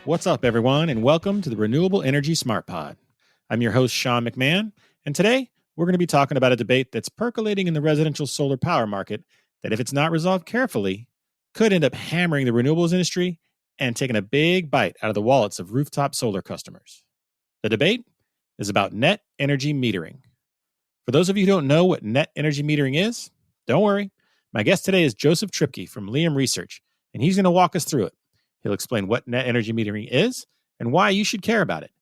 What's up, everyone, and welcome to the Renewable Energy Smart Pod. I'm your host, Sean McMahon, and today we're going to be talking about a debate that's percolating in the residential solar power market that, if it's not resolved carefully, could end up hammering the renewables industry and taking a big bite out of the wallets of rooftop solar customers. The debate is about net energy metering. For those of you who don't know what net energy metering is, don't worry. My guest today is Joseph Tripke from Liam Research, and he's going to walk us through it. He'll explain what net energy metering is and why you should care about it,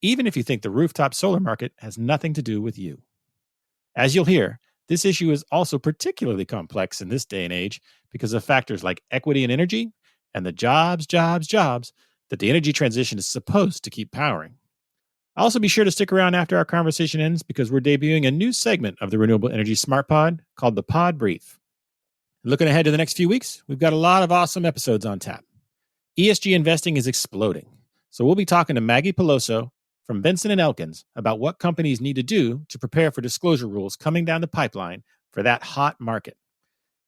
even if you think the rooftop solar market has nothing to do with you. As you'll hear, this issue is also particularly complex in this day and age because of factors like equity in energy and the jobs that the energy transition is supposed to keep powering. Also, be sure to stick around after our conversation ends because we're debuting a new segment of the Renewable Energy Smart Pod called the PodBrief. Looking ahead to the next few weeks, we've got a lot of awesome episodes on tap. ESG investing is exploding, so we'll be talking to Maggie Peloso from Benson & Elkins about what companies need to do to prepare for disclosure rules coming down the pipeline for that hot market.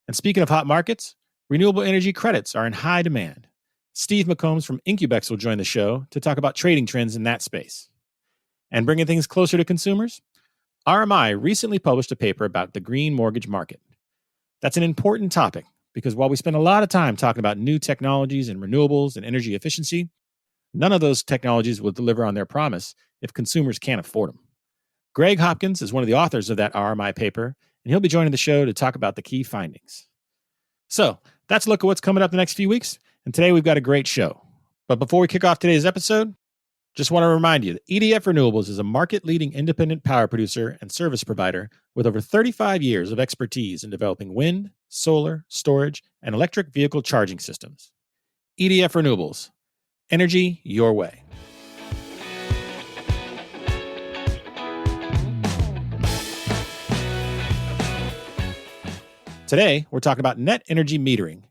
And speaking of hot markets, renewable energy credits are in high demand. Steve McCombs from Incubex will join the show to talk about trading trends in that space. And bringing things closer to consumers, RMI recently published a paper about the green mortgage market. That's an important topic because while we spend a lot of time talking about new technologies and renewables and energy efficiency, none of those technologies will deliver on their promise if consumers can't afford them. Greg Hopkins is one of the authors of that RMI paper, and he'll be joining the show to talk about the key findings. So that's a look at what's coming up the next few weeks, and today we've got a great show. But before we kick off today's episode, just want to remind you that EDF Renewables is a market-leading independent power producer and service provider with over 35 years of expertise in developing wind, solar, storage, and electric vehicle charging systems. EDF Renewables. Energy your way. Today, we're talking about net energy metering.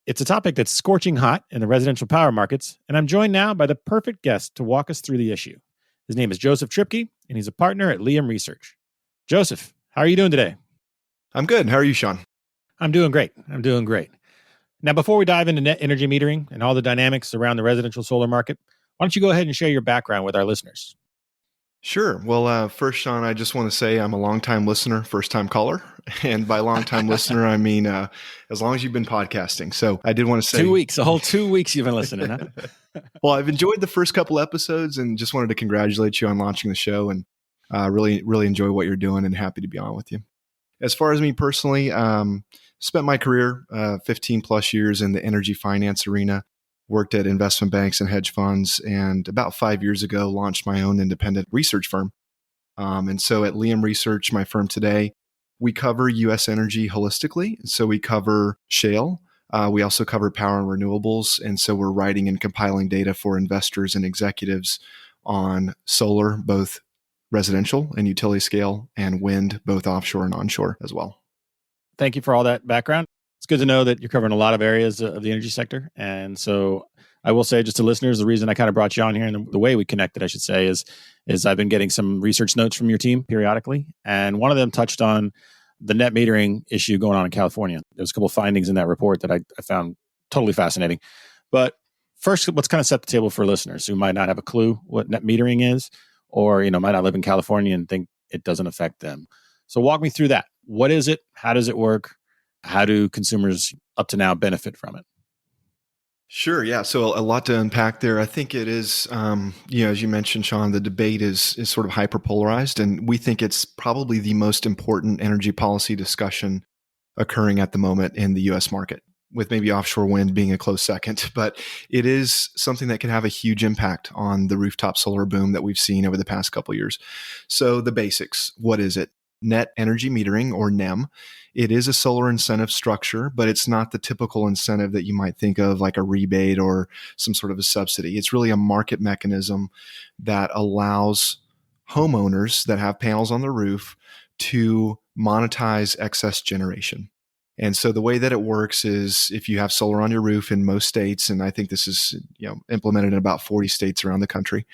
It's a topic that's scorching hot in the residential power markets, and I'm joined now by the perfect guest to walk us through the issue. His name is Joseph Tripke, and he's a partner at Liam Research. Joseph, how are you doing today? I'm good. How are you, Sean? I'm doing great. Now, before we dive into net energy metering and all the dynamics around the residential solar market, why don't you go ahead and share your background with our listeners? Sure. Well, first, Sean, I just want to say I'm a longtime listener, first-time caller. And by long-time listener, I mean as long as you've been podcasting. So I did want to say— 2 weeks, a whole 2 weeks you've been listening, huh? Well, I've enjoyed the first couple episodes and just wanted to congratulate you on launching the show and really enjoy what you're doing and happy to be on with you. As far as me personally, spent my career 15 plus years in the energy finance arena. Worked at investment banks and hedge funds, and about 5 years ago, launched my own independent research firm. And so at Liam Research, my firm today, we cover U.S. energy holistically. So we cover shale. We also cover power and renewables. And so we're writing and compiling data for investors and executives on solar, both residential and utility scale, and wind, both offshore and onshore as well. Thank you for all that background. It's good to know that you're covering a lot of areas of the energy sector. And so I will say just to listeners, the reason I kind of brought you on here and the way we connected, I should say, is I've been getting some research notes from your team periodically. And one of them touched on the net metering issue going on in California. There's a couple of findings in that report that I found totally fascinating. But first, let's kind of set the table for listeners who might not have a clue what net metering is, or might not live in California and think it doesn't affect them. So walk me through that. What is it? How does it work? How do consumers up to now benefit from it? Sure. Yeah. So a lot to unpack there. I think it is, as you mentioned, Sean, the debate is sort of hyperpolarized, and we think it's probably the most important energy policy discussion occurring at the moment in the U.S. market, with maybe offshore wind being a close second. But it is something that can have a huge impact on the rooftop solar boom that we've seen over the past couple of years. So the basics, what is it? Net energy metering, or NEM. It is a solar incentive structure, but it's not the typical incentive that you might think of like a rebate or some sort of a subsidy. It's really a market mechanism that allows homeowners that have panels on their roof to monetize excess generation. And so the way that it works is if you have solar on your roof in most states, and I think this is implemented in about 40 states around the country,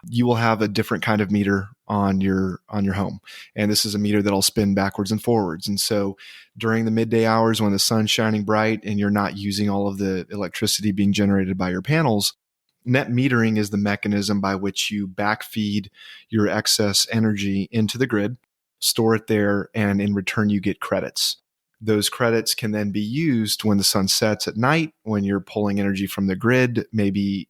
you will have a different kind of meter on your home. And this is a meter that'll spin backwards and forwards. And so during the midday hours when the sun's shining bright and you're not using all of the electricity being generated by your panels, Net metering is the mechanism by which you backfeed your excess energy into the grid, store it there, and in return, you get credits. Those credits can then be used when the sun sets at night, when you're pulling energy from the grid, maybe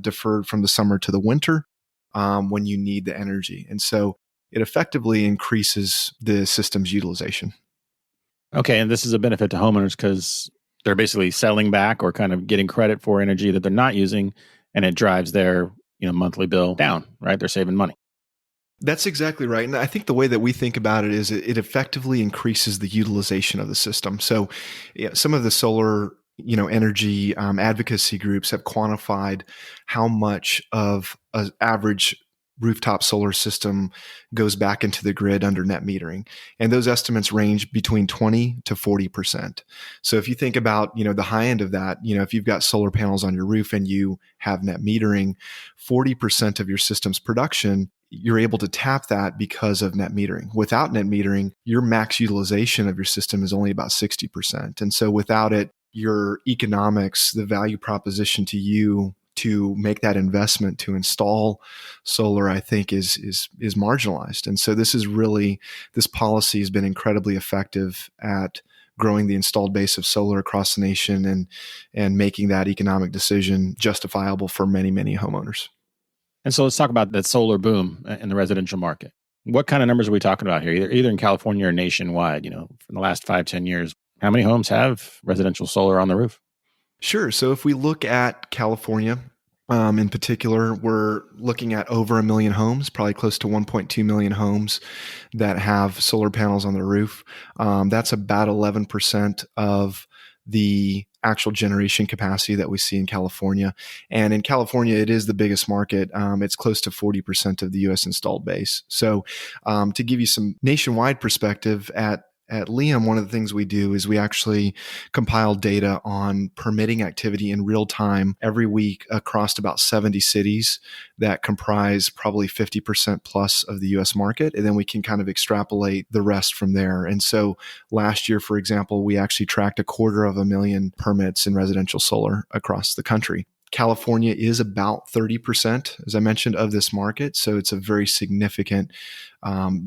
deferred from the summer to the winter, when you need the energy. And so it effectively increases the system's utilization. Okay, and this is a benefit to homeowners because they're basically selling back or kind of getting credit for energy that they're not using, and it drives their monthly bill down, right? They're saving money. That's exactly right. And I think the way that we think about it is it effectively increases the utilization of the system. So some of the solar energy advocacy groups have quantified how much of an average rooftop solar system goes back into the grid under net metering. And those estimates range between 20 to 40%. So if you think about, the high end of that, if you've got solar panels on your roof and you have net metering, 40% of your system's production, you're able to tap that because of net metering. Without net metering, your max utilization of your system is only about 60%. And so without it, your economics, the value proposition to you to make that investment to install solar, I think is marginalized. And so this policy has been incredibly effective at growing the installed base of solar across the nation and making that economic decision justifiable for many, many homeowners. And so let's talk about that solar boom in the residential market. What kind of numbers are we talking about here? Either in California or nationwide, in the last 5-10 years, how many homes have residential solar on the roof? Sure. So if we look at California, in particular, we're looking at over 1 million homes, probably close to 1.2 million homes that have solar panels on their roof. That's about 11% of the actual generation capacity that we see in California. And in California, it is the biggest market. It's close to 40% of the U.S. installed base. So to give you some nationwide perspective, at Liam, one of the things we do is we actually compile data on permitting activity in real time every week across about 70 cities that comprise probably 50% plus of the US market. And then we can kind of extrapolate the rest from there. And so last year, for example, we actually tracked 250,000 permits in residential solar across the country. California is about 30%, as I mentioned, of this market. So it's a very significant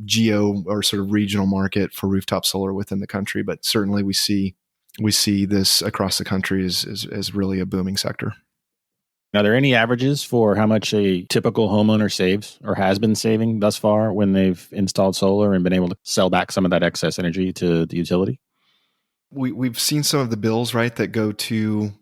geo or sort of regional market for rooftop solar within the country. But certainly we see this across the country as really a booming sector. Are there any averages for how much a typical homeowner saves or has been saving thus far when they've installed solar and been able to sell back some of that excess energy to the utility? We've seen some of the bills, right, that go to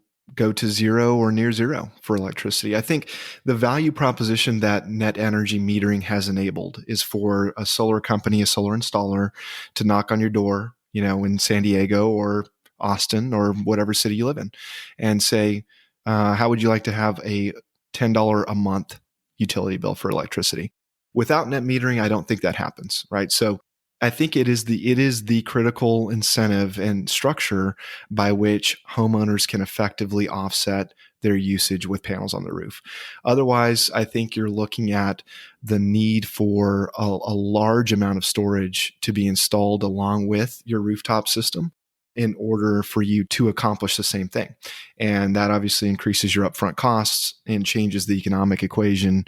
zero or near zero for electricity. I think the value proposition that net energy metering has enabled is for a solar company, a solar installer, to knock on your door, in San Diego or Austin or whatever city you live in, and say, how would you like to have a $10 a month utility bill for electricity? Without net metering, I don't think that happens, right? So I think it is the critical incentive and structure by which homeowners can effectively offset their usage with panels on the roof. Otherwise, I think you're looking at the need for a large amount of storage to be installed along with your rooftop system in order for you to accomplish the same thing. And that obviously increases your upfront costs and changes the economic equation,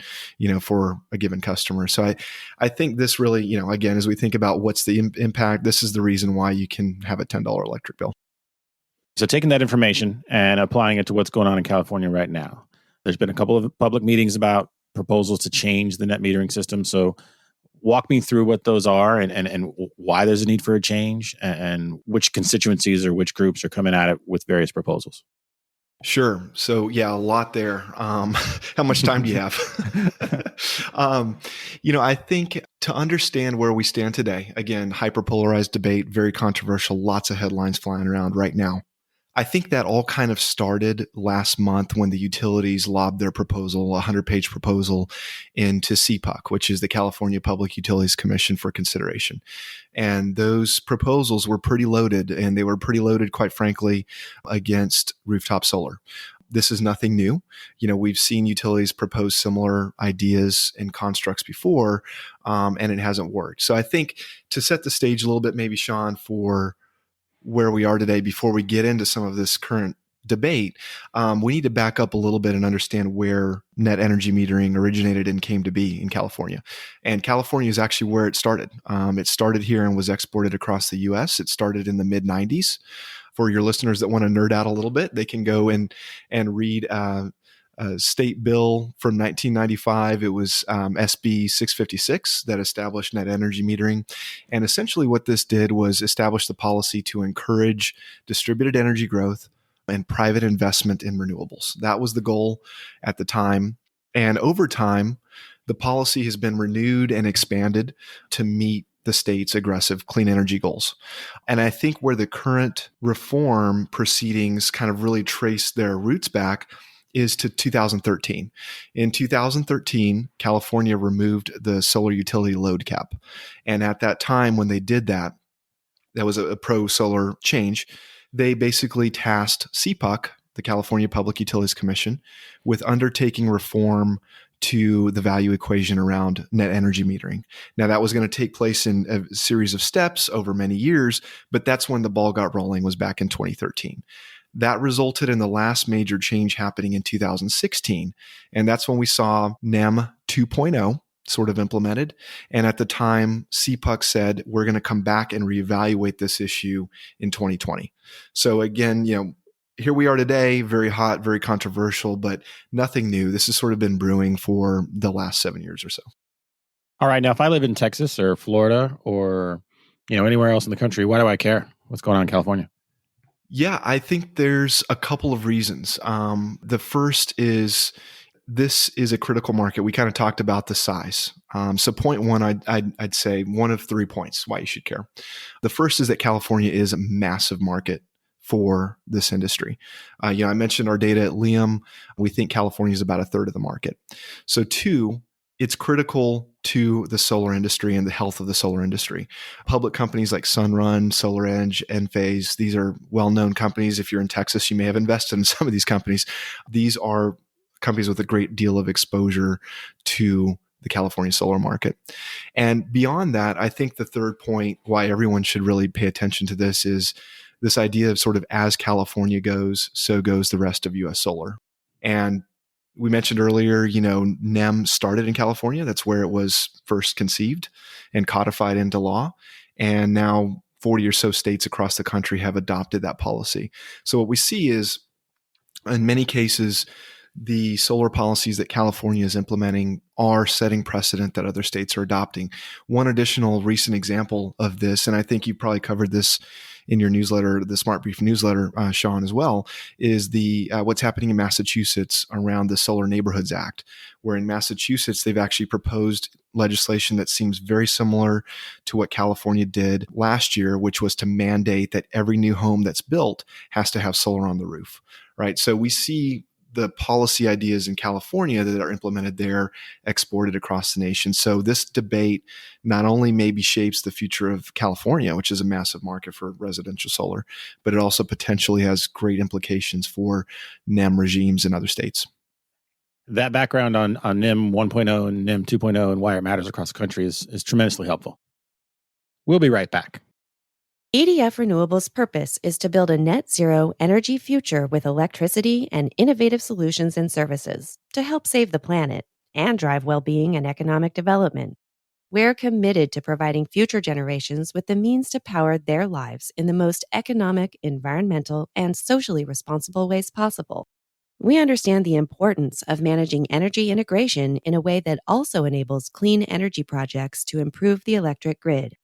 for a given customer. So I think this really, again, as we think about what's the impact, this is the reason why you can have a $10 electric bill. So taking that information and applying it to what's going on in California right now, there's been a couple of public meetings about proposals to change the net metering system. So walk me through what those are and why there's a need for a change and which constituencies or which groups are coming at it with various proposals. Sure. So yeah, a lot there. How much time do you have? I think to understand where we stand today, again, hyperpolarized debate, very controversial, lots of headlines flying around right now. I think that all kind of started last month when the utilities lobbed their proposal, a 100-page proposal, into CPUC, which is the California Public Utilities Commission, for consideration. And those proposals were pretty loaded, and they were pretty loaded, quite frankly, against rooftop solar. This is nothing new. We've seen utilities propose similar ideas and constructs before, and it hasn't worked. So I think to set the stage a little bit, maybe, Sean, for where we are today before we get into some of this current debate, we need to back up a little bit and understand where net energy metering originated and came to be in California. And California is actually where it started. It started here and was exported across the U.S. It started in the mid-90s. For your listeners that want to nerd out a little bit, they can go and read a state bill from 1995. It was SB 656 that established net energy metering. And essentially what this did was establish the policy to encourage distributed energy growth and private investment in renewables. That was the goal at the time. And over time, the policy has been renewed and expanded to meet the state's aggressive clean energy goals. And I think where the current reform proceedings kind of really trace their roots back is to 2013. In 2013, California removed the solar utility load cap. And at that time, when they did that, that was a pro-solar change. They basically tasked CPUC, the California Public Utilities Commission, with undertaking reform to the value equation around net energy metering. Now, that was going to take place in a series of steps over many years, but that's when the ball got rolling, was back in 2013. That resulted in the last major change happening in 2016. And that's when we saw NEM 2.0 sort of implemented. And at the time, CPUC said, we're going to come back and reevaluate this issue in 2020. So again, here we are today, very hot, very controversial, but nothing new. This has sort of been brewing for the last 7 years or so. All right. Now, if I live in Texas or Florida or, anywhere else in the country, why do I care what's going on in California? Yeah, I think there's a couple of reasons. The first is this is a critical market. We kind of talked about the size. So point one, I'd say one of 3 points why you should care. The first is that California is a massive market for this industry. I mentioned our data at Liam. We think California is about a third of the market. So two, it's critical to the solar industry and the health of the solar industry. Public companies like Sunrun, SolarEdge, Enphase, these are well-known companies. If you're in Texas, you may have invested in some of these companies. These are companies with a great deal of exposure to the California solar market. And beyond that, I think the third point why everyone should really pay attention to this is this idea of sort of as California goes, so goes the rest of U.S. solar. And we mentioned earlier, NEM started in California. That's where it was first conceived and codified into law. And now 40 or so states across the country have adopted that policy. So what we see is, in many cases, the solar policies that California is implementing are setting precedent that other states are adopting. One additional recent example of this, and I think you probably covered this in your newsletter, the PodBrief newsletter, Sean, as well, is the what's happening in Massachusetts around the Solar Neighborhoods Act, where in Massachusetts, they've actually proposed legislation that seems very similar to what California did last year, which was to mandate that every new home that's built has to have solar on the roof, right? So we see the policy ideas in California that are implemented there exported across the nation. So this debate not only maybe shapes the future of California, which is a massive market for residential solar, but it also potentially has great implications for NEM regimes in other states. That background on NEM 1.0 and NEM 2.0 and why it matters across the country is tremendously helpful. We'll be right back. EDF Renewable's purpose is to build a net zero energy future with electricity and innovative solutions and services to help save the planet and drive well-being and economic development. We're committed to providing future generations with the means to power their lives in the most economic, environmental, and socially responsible ways possible. We understand the importance of managing energy integration in a way that also enables clean energy projects to improve the electric grid.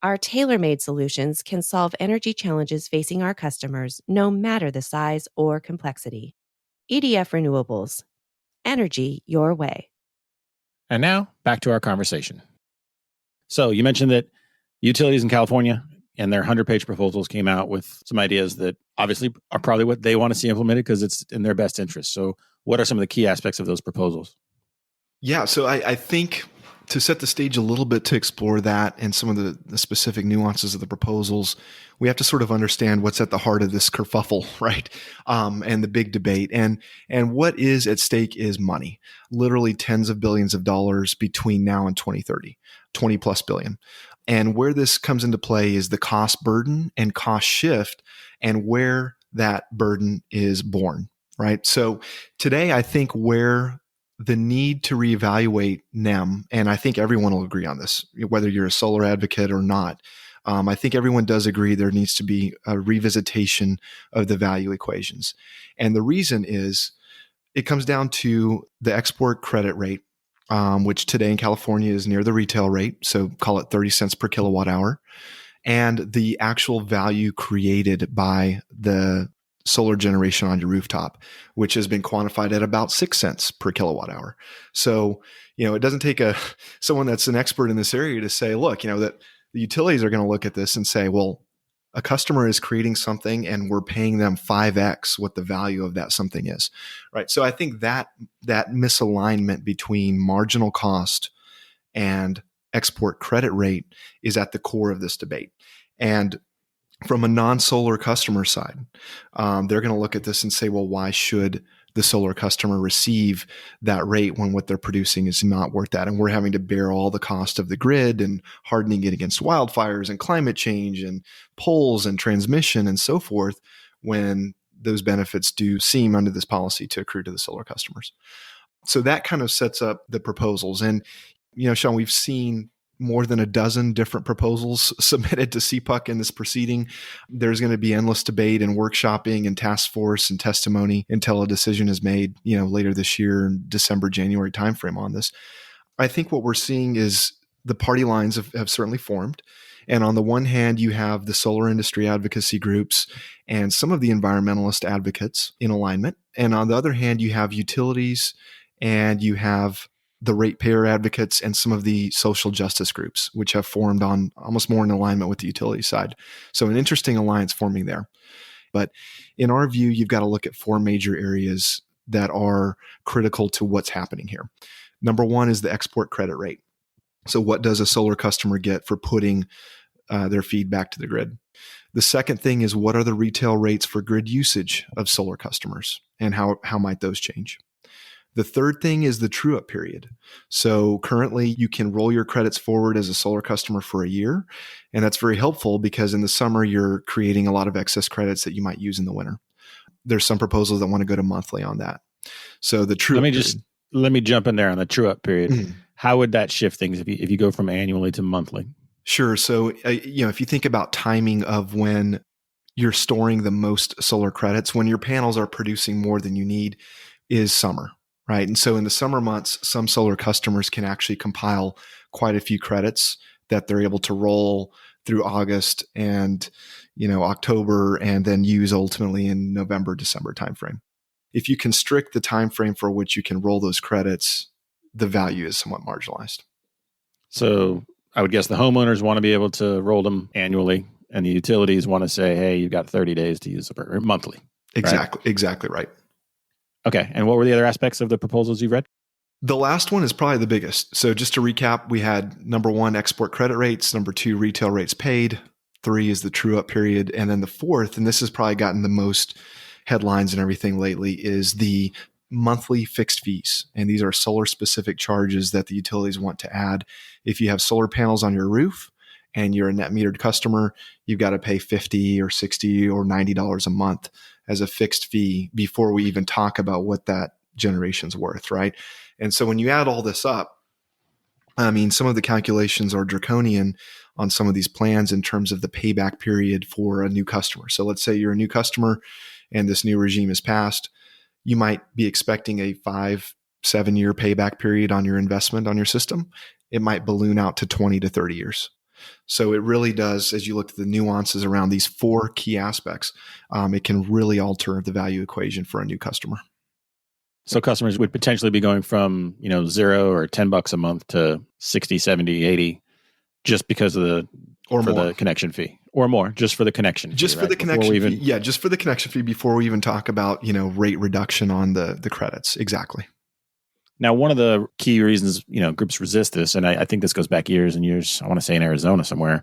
Our tailor-made solutions can solve energy challenges facing our customers, no matter the size or complexity. EDF Renewables. Energy your way. And now, back to our conversation. So you mentioned that utilities in California and their 100-page proposals came out with some ideas that obviously are probably what they want to see implemented because it's in their best interest. So what are some of the key aspects of those proposals? Yeah, so I think to set the stage a little bit to explore that and some of the specific nuances of the proposals, we have to sort of understand what's at the heart of this kerfuffle, right? And the big debate. And what is at stake is money, literally tens of billions of dollars between now and 2030, 20 plus billion. And where this comes into play is the cost burden and cost shift and where that burden is borne, right? So today, I think where the need to reevaluate NEM, and I think everyone will agree on this, whether you're a solar advocate or not, I think everyone does agree there needs to be a revisitation of the value equations. And the reason is it comes down to the export credit rate, which today in California is near the retail rate, so call it 30 cents per kilowatt hour, and the actual value created by the solar generation on your rooftop, which has been quantified at about 6 cents per kilowatt hour. So, it doesn't take someone that's an expert in this area to say, look, that the utilities are going to look at this and say, well, a customer is creating something and we're paying them 5x what the value of that something is, right? So I think that misalignment between marginal cost and export credit rate is at the core of this debate. And from a non-solar customer side, they're going to look at this and say, well, why should the solar customer receive that rate when what they're producing is not worth that? And we're having to bear all the cost of the grid and hardening it against wildfires and climate change and poles and transmission and so forth, when those benefits do seem under this policy to accrue to the solar customers. So that kind of sets up the proposals. And, Sean, we've seen more than a dozen different proposals submitted to CPUC in this proceeding. There's going to be endless debate and workshopping and task force and testimony until a decision is made, later this year in December, January timeframe on this. I think what we're seeing is the party lines have certainly formed. And on the one hand, you have the solar industry advocacy groups and some of the environmentalist advocates in alignment. And on the other hand, you have utilities and you have the ratepayer advocates and some of the social justice groups, which have formed on almost more in alignment with the utility side. So an interesting alliance forming there. But in our view, you've got to look at four major areas that are critical to what's happening here. Number one is the export credit rate. So what does a solar customer get for putting their feed back to the grid? The second thing is, what are the retail rates for grid usage of solar customers, and how might those change? The third thing is the true-up period. So currently, you can roll your credits forward as a solar customer for a year, and that's very helpful because in the summer, you're creating a lot of excess credits that you might use in the winter. There's some proposals that want to go to monthly on that. So the true-up period. Let me jump in there on the true-up period. Mm-hmm. How would that shift things if you go from annually to monthly? Sure. So, if you think about timing of when you're storing the most solar credits, when your panels are producing more than you need, is summer. Right. And so in the summer months, some solar customers can actually compile quite a few credits that they're able to roll through August and, October, and then use ultimately in November, December timeframe. If you constrict the timeframe for which you can roll those credits, the value is somewhat marginalized. So I would guess the homeowners want to be able to roll them annually, and the utilities want to say, hey, you've got 30 days to use them, or monthly. Exactly right. Okay. And what were the other aspects of the proposals you've read? The last one is probably the biggest. So just to recap, we had number one, export credit rates. Number two, retail rates paid. 3 is the true up period. And then the fourth, and this has probably gotten the most headlines and everything lately, is the monthly fixed fees. And these are solar specific charges that the utilities want to add. If you have solar panels on your roof and you're a net metered customer, you've got to pay $50 or $60 or $90 a month as a fixed fee before we even talk about what that generation's worth, right? And so when you add all this up, some of the calculations are draconian on some of these plans in terms of the payback period for a new customer. So let's say you're a new customer and this new regime is passed. You might be expecting a 5-7 year payback period on your investment on your system. It might balloon out to 20 to 30 years. So it really does, as you look at the nuances around these four key aspects, it can really alter the value equation for a new customer. So customers would potentially be going from, $0 or $10 a month to 60, 70, 80 just because of the connection fee, or more, just for the connection fee. Just for the connection fee. Yeah, just for the connection fee before we even talk about, rate reduction on the credits. Exactly. Now, one of the key reasons, groups resist this, and I think this goes back years and years, I want to say in Arizona somewhere,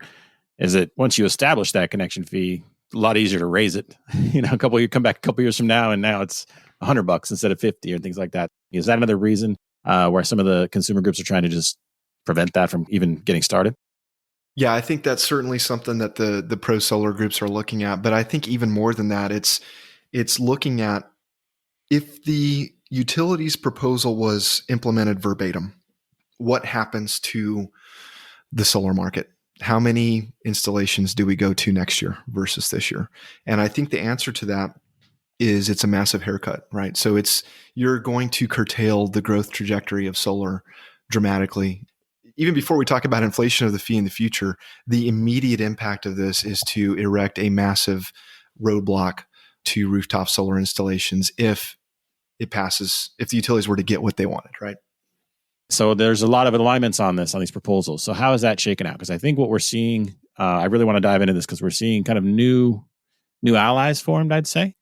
is that once you establish that connection fee, a lot easier to raise it. You come back a couple years from now, and now it's $100 instead of 50 or things like that. Is that another reason where some of the consumer groups are trying to just prevent that from even getting started? Yeah, I think that's certainly something that the pro solar groups are looking at. But I think even more than that, it's it's looking at if the utilities proposal was implemented verbatim, what happens to the solar market? How many installations do we go to next year versus this year? And I think the answer to that is it's a massive haircut, right? So you're going to curtail the growth trajectory of solar dramatically. Even before we talk about inflation of the fee in the future, the immediate impact of this is to erect a massive roadblock to rooftop solar installations if it passes, if the utilities were to get what they wanted, right? So there's a lot of alignments on these proposals. So how is that shaken out? Because I think what we're seeing, I really want to dive into this because we're seeing kind of new allies formed, I'd say.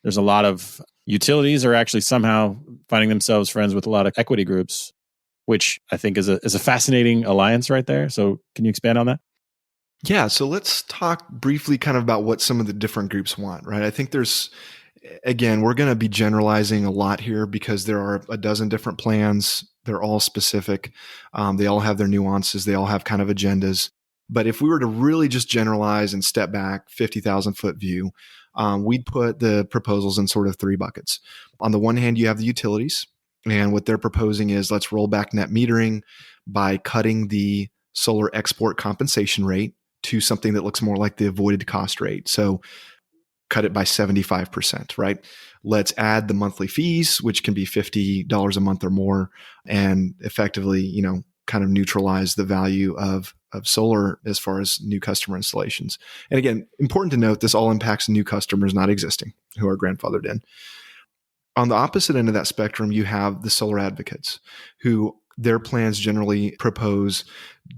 There's a lot of utilities are actually somehow finding themselves friends with a lot of equity groups, which I think is a fascinating alliance right there. So can you expand on that? Yeah. So let's talk briefly kind of about what some of the different groups want, right? I think again, we're going to be generalizing a lot here because there are a dozen different plans. They're all specific. They all have their nuances. They all have kind of agendas. But if we were to really just generalize and step back 50,000 foot view, we'd put the proposals in sort of three buckets. On the one hand, you have the utilities. And what they're proposing is let's roll back net metering by cutting the solar export compensation rate to something that looks more like the avoided cost rate. So cut it by 75%, right? Let's add the monthly fees, which can be $50 a month or more, and effectively, kind of neutralize the value of solar as far as new customer installations. And again, important to note, this all impacts new customers, not existing, who are grandfathered in. On the opposite end of that spectrum, you have the solar advocates, who their plans generally propose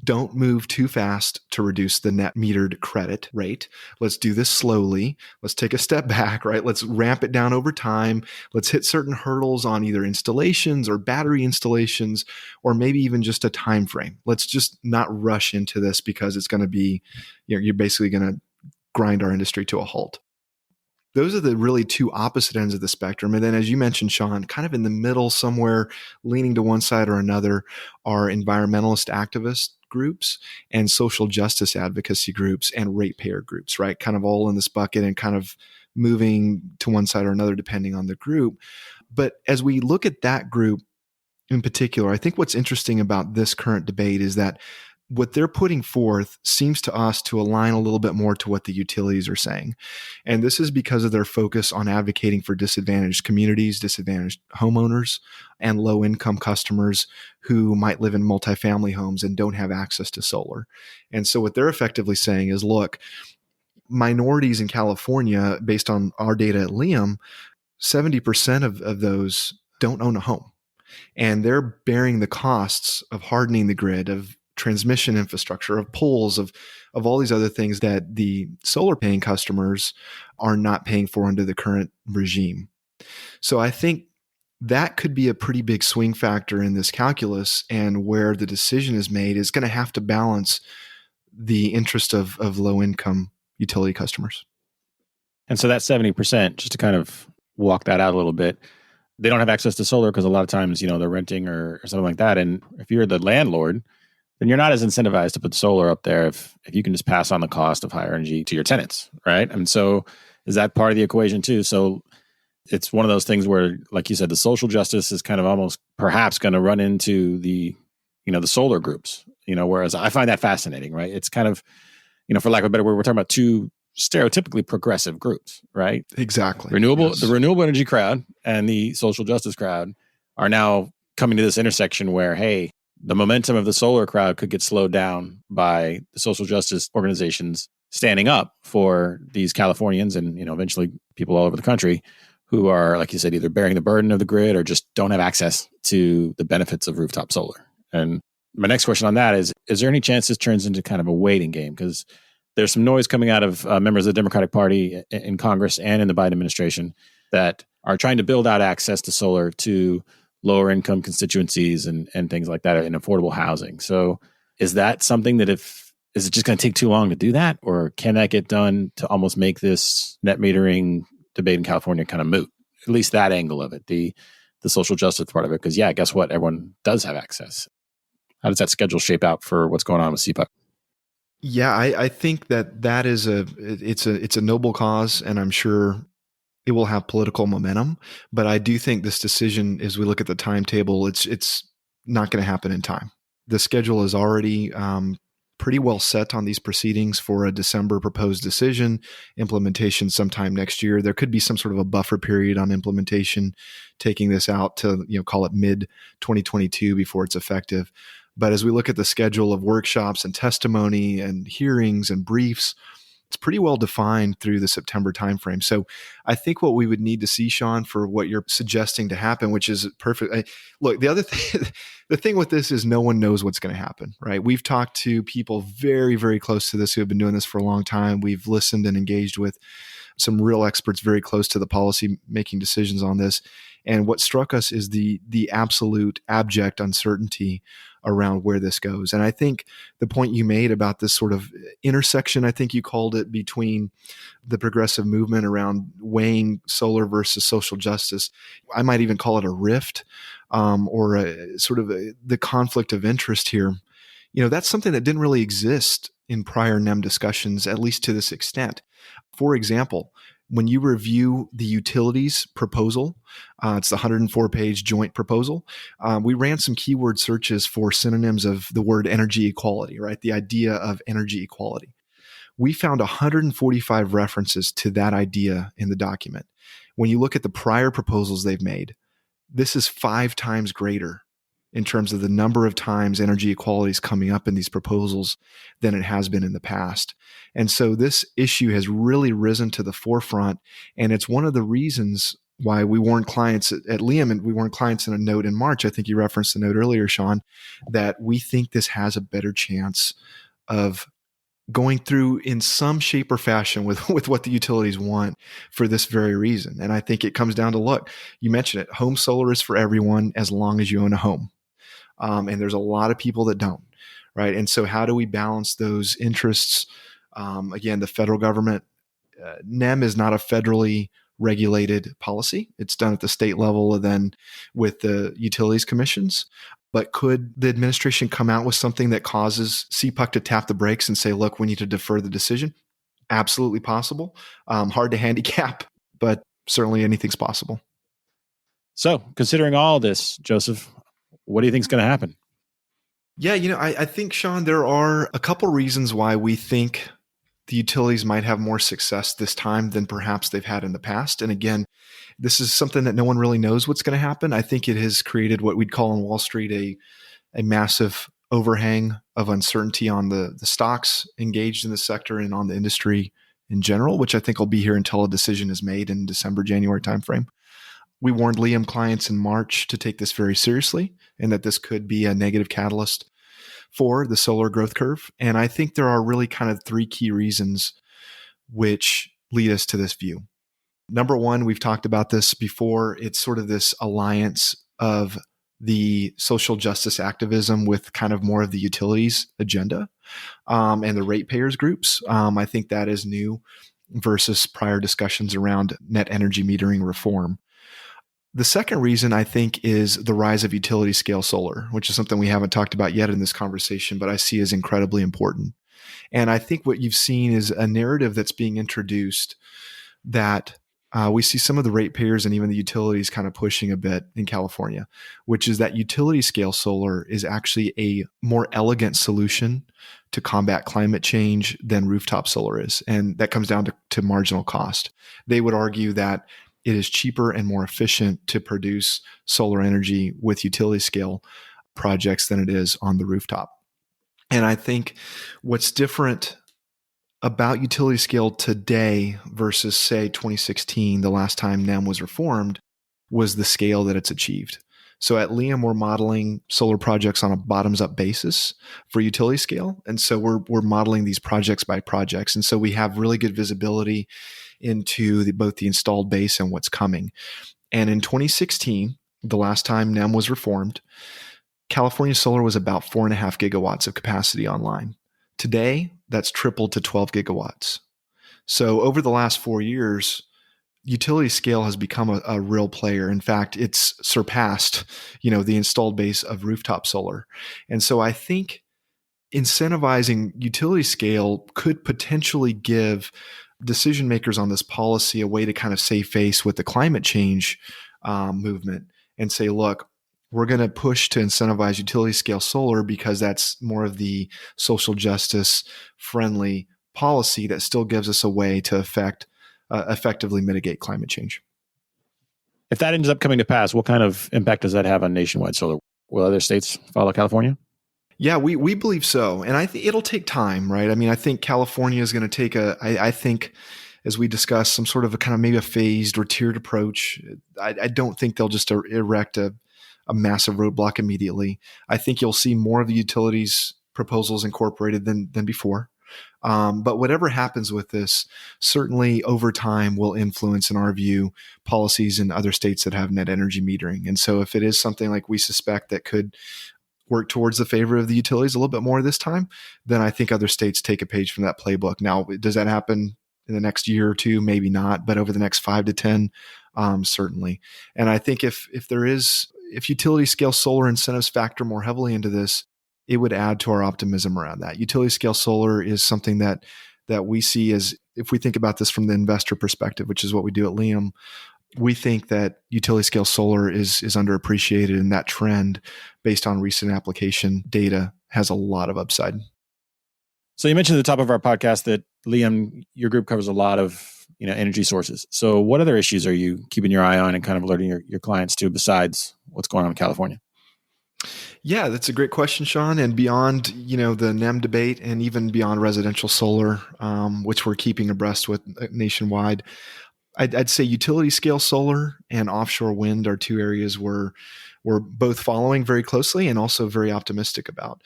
don't move too fast to reduce the net metered credit rate. Let's do this slowly. Let's take a step back, right? Let's ramp it down over time. Let's hit certain hurdles on either installations or battery installations, or maybe even just a time frame. Let's just not rush into this because it's going to be, you're basically going to grind our industry to a halt. Those are the really two opposite ends of the spectrum. And then, as you mentioned, Sean, kind of in the middle, somewhere leaning to one side or another, are environmentalist activist groups and social justice advocacy groups and ratepayer groups, right? Kind of all in this bucket and kind of moving to one side or another depending on the group. But as we look at that group in particular, I think what's interesting about this current debate is that what they're putting forth seems to us to align a little bit more to what the utilities are saying. And this is because of their focus on advocating for disadvantaged communities, disadvantaged homeowners, and low-income customers who might live in multifamily homes and don't have access to solar. And so what they're effectively saying is, look, minorities in California, based on our data at Liam, 70% of those don't own a home. And they're bearing the costs of hardening the grid, of transmission infrastructure, of poles, of all these other things that the solar paying customers are not paying for under the current regime. So I think that could be a pretty big swing factor in this calculus, and where the decision is made is going to have to balance the interest of low income utility customers. And so that 70%, just to kind of walk that out a little bit, they don't have access to solar because a lot of times, they're renting or something like that. And if you're the landlord, then you're not as incentivized to put solar up there if you can just pass on the cost of higher energy to your tenants, right? And so is that part of the equation too? So it's one of those things where, like you said, the social justice is kind of almost perhaps going to run into the solar groups, whereas I find that fascinating, right? It's kind of, for lack of a better word, we're talking about two stereotypically progressive groups, right? Exactly. The renewable energy crowd and the social justice crowd are now coming to this intersection where, hey, the momentum of the solar crowd could get slowed down by the social justice organizations standing up for these Californians and, eventually people all over the country who are, like you said, either bearing the burden of the grid or just don't have access to the benefits of rooftop solar. And my next question on that is there any chance this turns into kind of a waiting game? Because there's some noise coming out of members of the Democratic Party in Congress and in the Biden administration that are trying to build out access to solar to lower income constituencies and things like that in affordable housing. So is that something that is it just going to take too long to do that? Or can that get done to almost make this net metering debate in California kind of moot? At least that angle of it, the social justice part of it. Because guess what? Everyone does have access. How does that schedule shape out for what's going on with CPUC? Yeah, I think that is it's a noble cause, and I'm sure it will have political momentum. But I do think this decision, as we look at the timetable, it's not going to happen in time. The schedule is already pretty well set on these proceedings for a December proposed decision, implementation sometime next year. There could be some sort of a buffer period on implementation, taking this out to, call it mid 2022 before it's effective. But as we look at the schedule of workshops and testimony and hearings and briefs, it's pretty well defined through the September timeframe. So I think what we would need to see, Sean, for what you're suggesting to happen, which is perfect. Look, the other thing, the thing with this is no one knows what's going to happen, right? We've talked to people very, very close to this who have been doing this for a long time. We've listened and engaged with some real experts very close to the policy making decisions on this. And what struck us is the absolute abject uncertainty around where this goes. And I think the point you made about this sort of intersection, I think you called it, between the progressive movement around weighing solar versus social justice, I might even call it a rift, or the conflict of interest here. That's something that didn't really exist in prior NEM discussions, at least to this extent. For example, when you review the utilities proposal, it's the 104-page joint proposal, we ran some keyword searches for synonyms of the word energy equality, right? The idea of energy equality. We found 145 references to that idea in the document. When you look at the prior proposals they've made, this is 5 times greater in terms of the number of times energy equality is coming up in these proposals than it has been in the past. And so this issue has really risen to the forefront. And it's one of the reasons why we warned clients at Liam, and we warned clients in a note in March. I think you referenced the note earlier, Sean, that we think this has a better chance of going through in some shape or fashion with what the utilities want for this very reason. And I think it comes down to, look, you mentioned it, home solar is for everyone as long as you own a home. And there's a lot of people that don't, right? And so how do we balance those interests? Again, the federal government, NEM is not a federally regulated policy. It's done at the state level and then with the utilities commissions. But could the administration come out with something that causes CPUC to tap the brakes and say, look, we need to defer the decision? Absolutely possible. Hard to handicap, but certainly anything's possible. So considering all this, Joseph, what do you think is going to happen? Yeah, I think, Sean, there are a couple reasons why we think the utilities might have more success this time than perhaps they've had in the past. And again, this is something that no one really knows what's going to happen. I think it has created what we'd call on Wall Street a massive overhang of uncertainty on the stocks engaged in the sector and on the industry in general, which I think will be here until a decision is made in December, January timeframe. We warned Liam clients in March to take this very seriously and that this could be a negative catalyst for the solar growth curve. And I think there are really kind of 3 key reasons which lead us to this view. Number one, we've talked about this before. It's sort of this alliance of the social justice activism with kind of more of the utilities agenda and the ratepayers groups. I think that is new versus prior discussions around net energy metering reform. The second reason, I think, is the rise of utility scale solar, which is something we haven't talked about yet in this conversation, but I see as incredibly important. And I think what you've seen is a narrative that's being introduced that we see some of the ratepayers and even the utilities kind of pushing a bit in California, which is that utility scale solar is actually a more elegant solution to combat climate change than rooftop solar is. And that comes down to marginal cost. They would argue that it is cheaper and more efficient to produce solar energy with utility scale projects than it is on the rooftop. And I think what's different about utility scale today versus, say, 2016, the last time NEM was reformed, was the scale that it's achieved. So at Liam, we're modeling solar projects on a bottoms-up basis for utility scale. And so we're modeling these projects by projects. And so we have really good visibility into both the installed base and what's coming. And in 2016, the last time NEM was reformed, California solar was about 4.5 gigawatts of capacity online. Today, that's tripled to 12 gigawatts. So over the last 4 years, utility scale has become a real player. In fact, it's surpassed, the installed base of rooftop solar. And so I think incentivizing utility scale could potentially give decision makers on this policy a way to kind of save face with the climate change movement and say, look, we're going to push to incentivize utility scale solar because that's more of the social justice friendly policy that still gives us a way to effectively mitigate climate change. If that ends up coming to pass, what kind of impact does that have on nationwide solar? Will other states follow California? Yeah, we believe so. And I think it'll take time, right? I mean, I think California is going to take I think, as we discussed, some sort of a kind of maybe a phased or tiered approach. I don't think they'll just erect a massive roadblock immediately. I think you'll see more of the utilities proposals incorporated than before. But whatever happens with this, certainly over time will influence, in our view, policies in other states that have net energy metering. And so if it is something like we suspect that could work towards the favor of the utilities a little bit more this time, then I think other states take a page from that playbook. Now, does that happen in the next year or two? Maybe not, but over the next 5 to 10, certainly. And I think if utility scale solar incentives factor more heavily into this, it would add to our optimism around that. Utility scale solar is something that we see as, if we think about this from the investor perspective, which is what we do at Liam, we think that utility scale solar is underappreciated, and that trend, based on recent application data, has a lot of upside. So you mentioned at the top of our podcast that, Liam, your group covers a lot of energy sources. So what other issues are you keeping your eye on and kind of alerting your clients to besides what's going on in California? Yeah, that's a great question, Sean. And beyond, the NEM debate and even beyond residential solar, which we're keeping abreast with nationwide, I'd say utility scale solar and offshore wind are two areas we're both following very closely and also very optimistic about.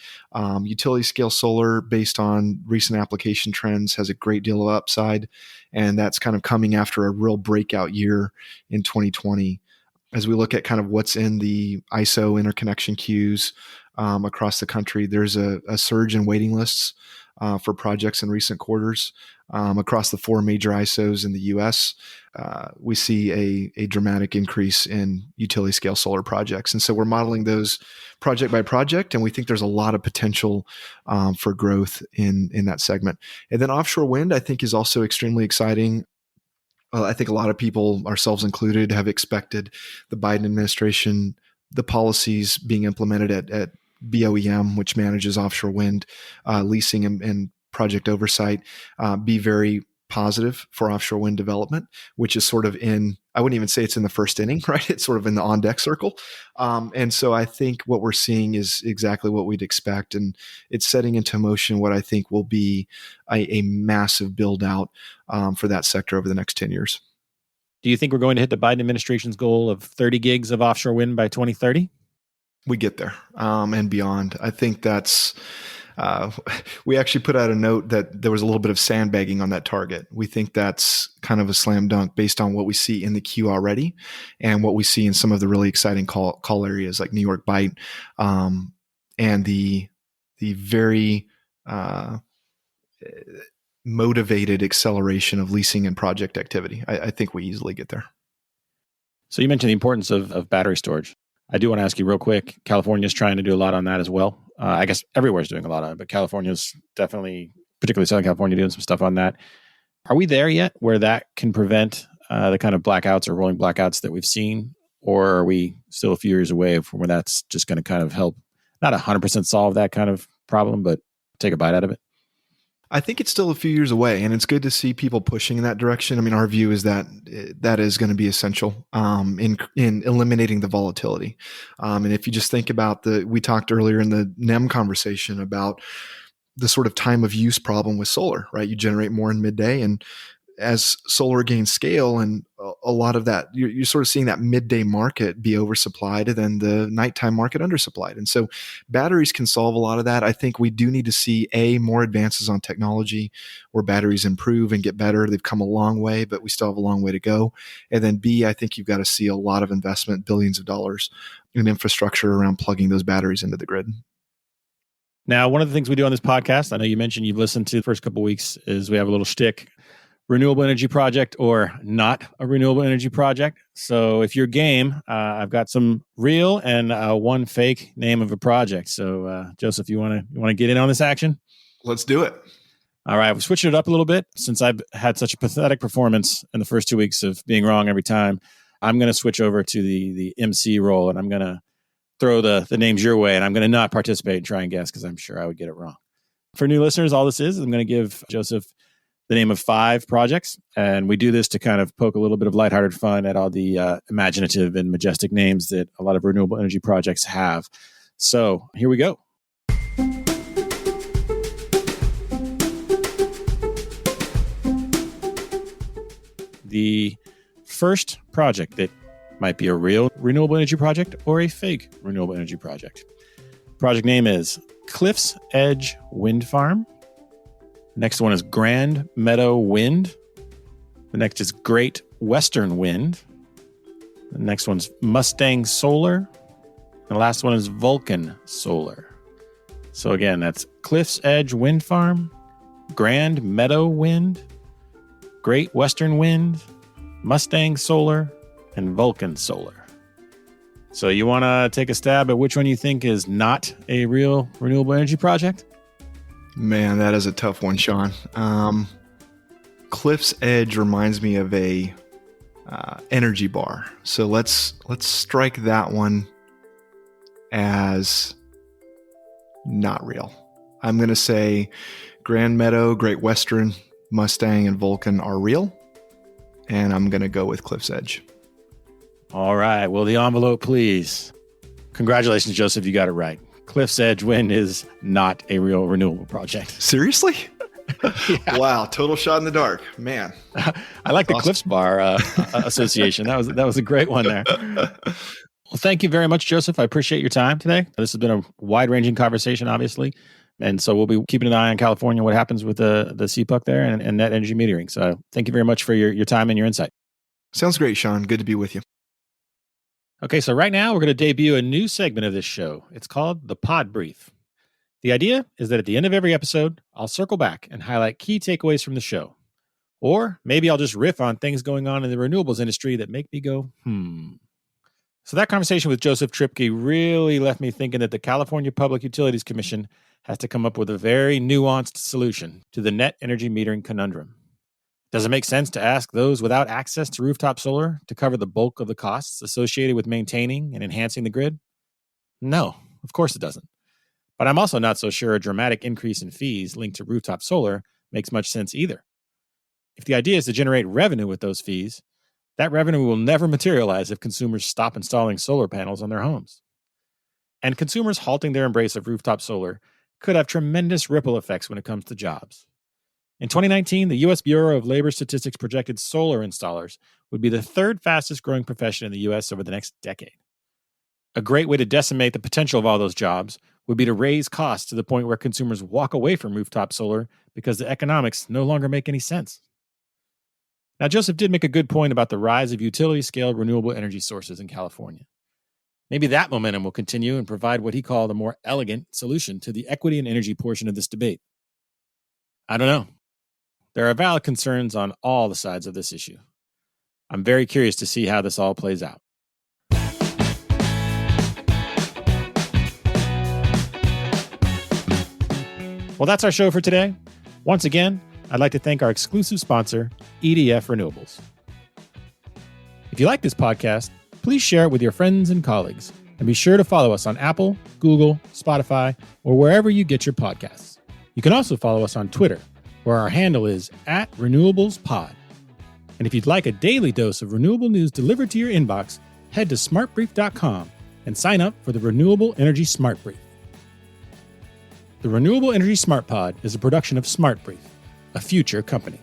Utility scale solar, based on recent application trends, has a great deal of upside, and that's kind of coming after a real breakout year in 2020. As we look at kind of what's in the ISO interconnection queues across the country, there's a surge in waiting lists for projects in recent quarters. Across the 4 major ISOs in the U.S., we see a dramatic increase in utility scale solar projects. And so we're modeling those project by project, and we think there's a lot of potential for growth in that segment. And then offshore wind, I think, is also extremely exciting. I think a lot of people, ourselves included, have expected the Biden administration, the policies being implemented at BOEM, which manages offshore wind leasing and project oversight, be very positive for offshore wind development, which is sort of I wouldn't even say it's in the first inning, right? It's sort of in the on-deck circle. And so I think what we're seeing is exactly what we'd expect. And it's setting into motion what I think will be a massive build-out for that sector over the next 10 years. Do you think we're going to hit the Biden administration's goal of 30 gigs of offshore wind by 2030? We get there and beyond. I think that's... we actually put out a note that there was a little bit of sandbagging on that target. We think that's kind of a slam dunk based on what we see in the queue already and what we see in some of the really exciting call areas like New York Bight and the very motivated acceleration of leasing and project activity. I think we easily get there. So you mentioned the importance of battery storage. I do want to ask you real quick, California is trying to do a lot on that as well. I guess everywhere's doing a lot on it, but California's definitely, particularly Southern California, doing some stuff on that. Are we there yet where that can prevent the kind of blackouts or rolling blackouts that we've seen? Or are we still a few years away from where that's just going to kind of help, not 100% solve that kind of problem, but take a bite out of it? I think it's still a few years away, and it's good to see people pushing in that direction. I mean, our view is that that is going to be essential in eliminating the volatility. And if you just think about we talked earlier in the NEM conversation about the sort of time of use problem with solar, right? You generate more in midday, and as solar gains scale and a lot of that, you're sort of seeing that midday market be oversupplied and then the nighttime market undersupplied. And so batteries can solve a lot of that. I think we do need to see more advances on technology where batteries improve and get better. They've come a long way, but we still have a long way to go. And then B, I think you've got to see a lot of investment, billions of dollars in infrastructure around plugging those batteries into the grid. Now, one of the things we do on this podcast, I know you mentioned you've listened to the first couple of weeks, is we have a little shtick. Renewable energy project or not a renewable energy project. So if you're game, I've got some real and one fake name of a project. So Joseph, you want to get in on this action? Let's do it. All right, we're switching it up a little bit. Since I've had such a pathetic performance in the first 2 weeks of being wrong every time, I'm going to switch over to the MC role, and I'm going to throw the names your way, and I'm going to not participate and try and guess because I'm sure I would get it wrong. For new listeners, all this is I'm going to give Joseph the name of 5 projects, and we do this to kind of poke a little bit of lighthearted fun at all the imaginative and majestic names that a lot of renewable energy projects have. So here we go. The first project that might be a real renewable energy project or a fake renewable energy project. Project name is Cliff's Edge Wind Farm. Next one is Grand Meadow Wind. The next is Great Western Wind. The next one's Mustang Solar. And the last one is Vulcan Solar. So again, that's Cliff's Edge Wind Farm, Grand Meadow Wind, Great Western Wind, Mustang Solar, and Vulcan Solar. So you want to take a stab at which one you think is not a real renewable energy project? Man, that is a tough one, Sean. Cliff's Edge reminds me of a energy bar. So let's strike that one as not real. I'm going to say Grand Meadow, Great Western, Mustang, and Vulcan are real. And I'm going to go with Cliff's Edge. All right. Well, the envelope, please. Congratulations, Joseph. You got it right. Cliff's Edge Wind is not a real renewable project. Seriously? Yeah. Wow. Total shot in the dark. Man. I like the Cliffs Bar association. That was a great one there. Well, thank you very much, Joseph. I appreciate your time today. This has been a wide-ranging conversation, obviously. And so we'll be keeping an eye on California, what happens with the CPUC there and net energy metering. So thank you very much for your time and your insight. Sounds great, Sean. Good to be with you. Okay, so right now we're going to debut a new segment of this show. It's called the PodBrief. The idea is that at the end of every episode, I'll circle back and highlight key takeaways from the show. Or maybe I'll just riff on things going on in the renewables industry that make me go, So that conversation with Joseph Tripke really left me thinking that the California Public Utilities Commission has to come up with a very nuanced solution to the net energy metering conundrum. Does it make sense to ask those without access to rooftop solar to cover the bulk of the costs associated with maintaining and enhancing the grid? No, of course it doesn't. But I'm also not so sure a dramatic increase in fees linked to rooftop solar makes much sense either. If the idea is to generate revenue with those fees, that revenue will never materialize if consumers stop installing solar panels on their homes. And consumers halting their embrace of rooftop solar could have tremendous ripple effects when it comes to jobs. In 2019, the U.S. Bureau of Labor Statistics projected solar installers would be the 3rd fastest growing profession in the U.S. over the next decade. A great way to decimate the potential of all those jobs would be to raise costs to the point where consumers walk away from rooftop solar because the economics no longer make any sense. Now, Joseph did make a good point about the rise of utility-scale renewable energy sources in California. Maybe that momentum will continue and provide what he called a more elegant solution to the equity and energy portion of this debate. I don't know. There are valid concerns on all the sides of this issue. I'm very curious to see how this all plays out. Well, that's our show for today. Once again, I'd like to thank our exclusive sponsor, EDF Renewables. If you like this podcast, please share it with your friends and colleagues, and be sure to follow us on Apple, Google, Spotify, or wherever you get your podcasts. You can also follow us on Twitter, where our handle is @RenewablesPod. And if you'd like a daily dose of renewable news delivered to your inbox, head to smartbrief.com and sign up for the Renewable Energy Smart Brief. The Renewable Energy Smart Pod is a production of Smart Brief, a future company.